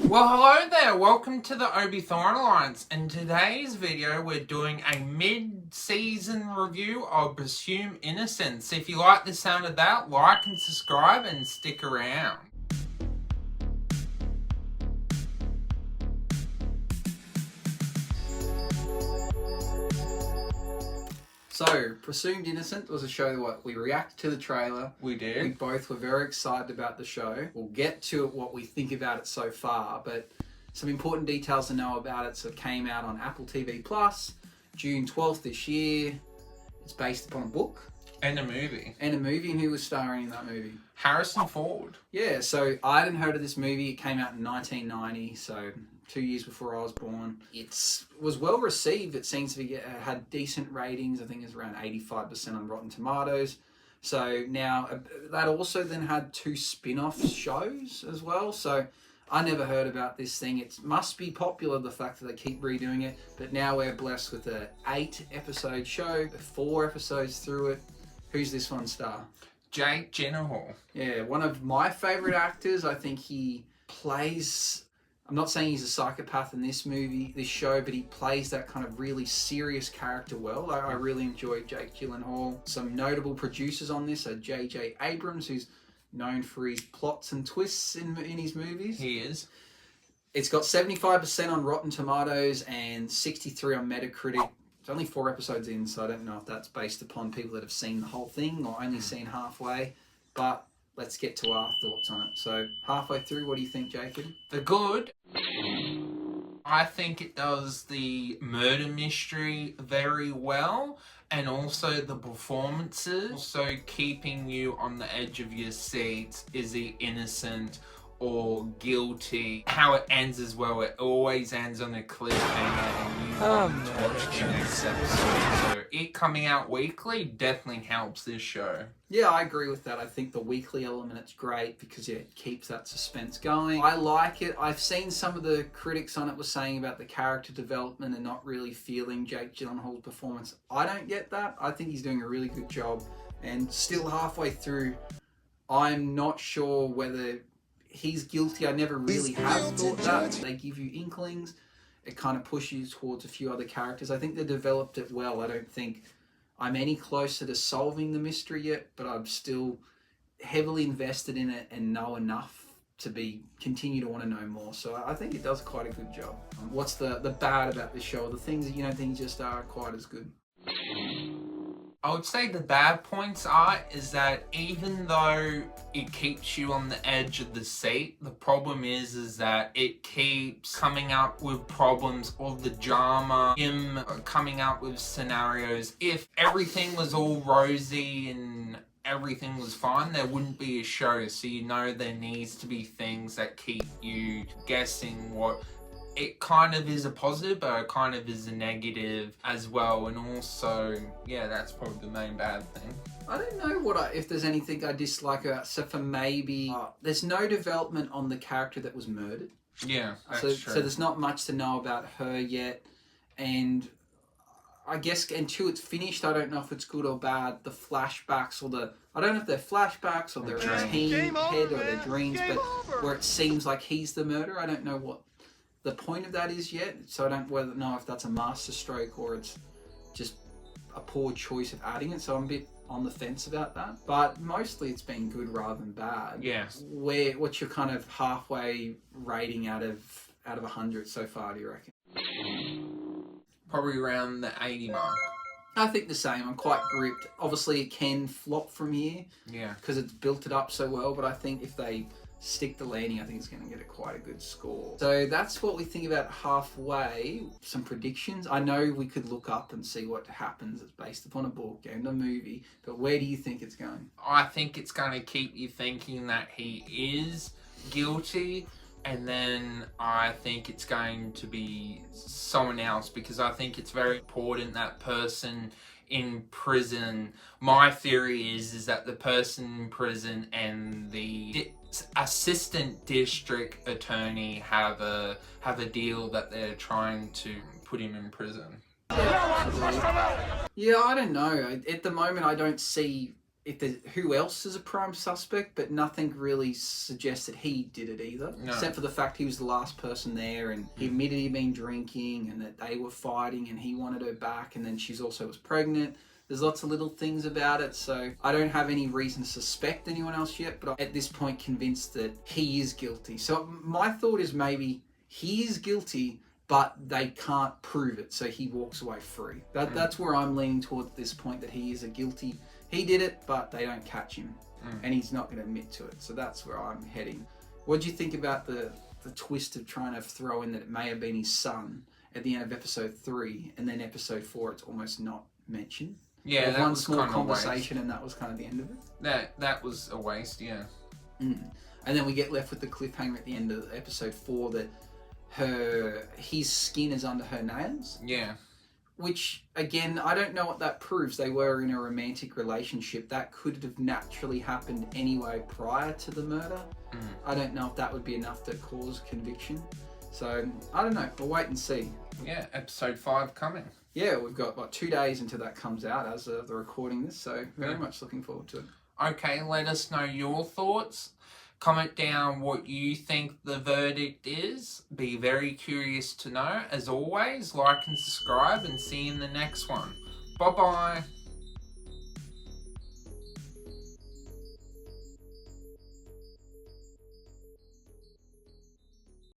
Well, hello there. Welcome to the Obi Thorn Alliance. In today's video, we're doing a mid-season review of Presume Innocence. If you like the sound of that, like and subscribe and stick around. So, Presumed Innocent was a show that we reacted to the trailer. We did. We both were very excited about the show. We'll get to what we think about it so far, but some important details to know about it. So it came out on Apple TV Plus, June 12th this year. It's based upon a book. And a movie. And a movie, and who was starring in that movie? Harrison Ford. Yeah, so I hadn't heard of this movie. It came out in 1990, so 2 years before I was born. It was well received. It seems to be had decent ratings. I think it's around 85% on Rotten Tomatoes. So now that also then had 2 spin-off shows as well. So I never heard about this thing. It must be popular, the fact that they keep redoing it. But now we're blessed with an 8-episode show, 4 episodes through it. Who's this one star? Jake Gyllenhaal. Yeah, one of my favourite actors. I think he plays... I'm not saying he's a psychopath in this show, but he plays that kind of really serious character well. I really enjoyed Jake Gyllenhaal. Some notable producers on this are J.J. Abrams, who's known for his plots and twists in his movies. He is. It's got 75% on Rotten Tomatoes and 63 on Metacritic. It's only 4 episodes in, so I don't know if that's based upon people that have seen the whole thing or only seen halfway. But let's get to our thoughts on it. So, halfway through, what do you think, Jacob? The good. I think it does the murder mystery very well, and also the performances. Also keeping you on the edge of your seat. Is he innocent or guilty? How it ends as well, it always ends on a cliffhanger and you want to watch the next episode. So it coming out weekly definitely helps this show. Yeah, I agree with that. I think the weekly element is great because it keeps that suspense going. I like it. I've seen some of the critics on it were saying about the character development and not really feeling Jake Gyllenhaal's performance. I don't get that. I think he's doing a really good job. And still halfway through, I'm not sure whether he's guilty. I never really have thought that. They give you inklings. It kind of pushes you towards a few other characters. I think they developed it well. I don't think I'm any closer to solving the mystery yet, but I'm still heavily invested in it and know enough to continue to want to know more. So I think it does quite a good job. What's the bad about this show? The things that you don't think just are quite as good? I would say the bad points is that even though it keeps you on the edge of the seat, the problem is that it keeps coming up with problems of the drama, him coming up with scenarios. If everything was all rosy and everything was fine, there wouldn't be a show. So you know there needs to be things that keep you guessing what... It kind of is a positive, but it kind of is a negative as well. And also, yeah, that's probably the main bad thing. I don't know if there's anything I dislike about, except for maybe there's no development on the character that was murdered. Yeah, that's true. So there's not much to know about her yet. And I guess until it's finished, I don't know if it's good or bad. The flashbacks I don't know if they're flashbacks or they're in his head or their dreams, but where it seems like he's the murderer, I don't know what the point of that is yet, so I don't know if that's a masterstroke or it's just a poor choice of adding it, so I'm a bit on the fence about that. But mostly it's been good rather than bad. Yes. What's your kind of halfway rating out of 100 so far, do you reckon? Probably around the 80 mark. I think the same. I'm quite gripped. Obviously it can flop from here. Yeah. Because it's built it up so well, but I think if they stick the landing, I think it's going to get quite a good score. So that's what we think about halfway. Some predictions. I know we could look up and see what happens. It's based upon a book and a movie, but where do you think it's going? I think it's going to keep you thinking that he is guilty, and then I think it's going to be someone else, because I think it's very important that person in prison. My theory is that the person in prison and the assistant district attorney have a deal that they're trying to put him in prison. Yeah, I don't know. At the moment, I don't see if there's who else is a prime suspect, but nothing really suggests that he did it either. No. Except for the fact he was the last person there, and he admitted he'd been drinking, and that they were fighting, and he wanted her back, and then she's also was pregnant. There's lots of little things about it, so I don't have any reason to suspect anyone else yet, but I'm at this point convinced that he is guilty. So my thought is maybe he is guilty, but they can't prove it, so he walks away free. That's where I'm leaning towards this point, that he is a guilty. He did it, but they don't catch him, and he's not going to admit to it. So that's where I'm heading. What do you think about the twist of trying to throw in that it may have been his son at the end of episode 3, and then episode 4 it's almost not mentioned? Yeah, that one was small kind of conversation, and that was kind of the end of it. That was a waste, yeah. And then we get left with the cliffhanger at the end of episode 4 that his skin is under her nails. Yeah. Which, again, I don't know what that proves. They were in a romantic relationship. That could have naturally happened anyway prior to the murder. I don't know if that would be enough to cause conviction. So, I don't know. We'll wait and see. Yeah, episode 5 coming. Yeah, we've got 2 days until that comes out as of the recording this, so very much looking forward to it. Okay, let us know your thoughts. Comment down what you think the verdict is. Be very curious to know. As always, like and subscribe, and see you in the next one. Bye-bye.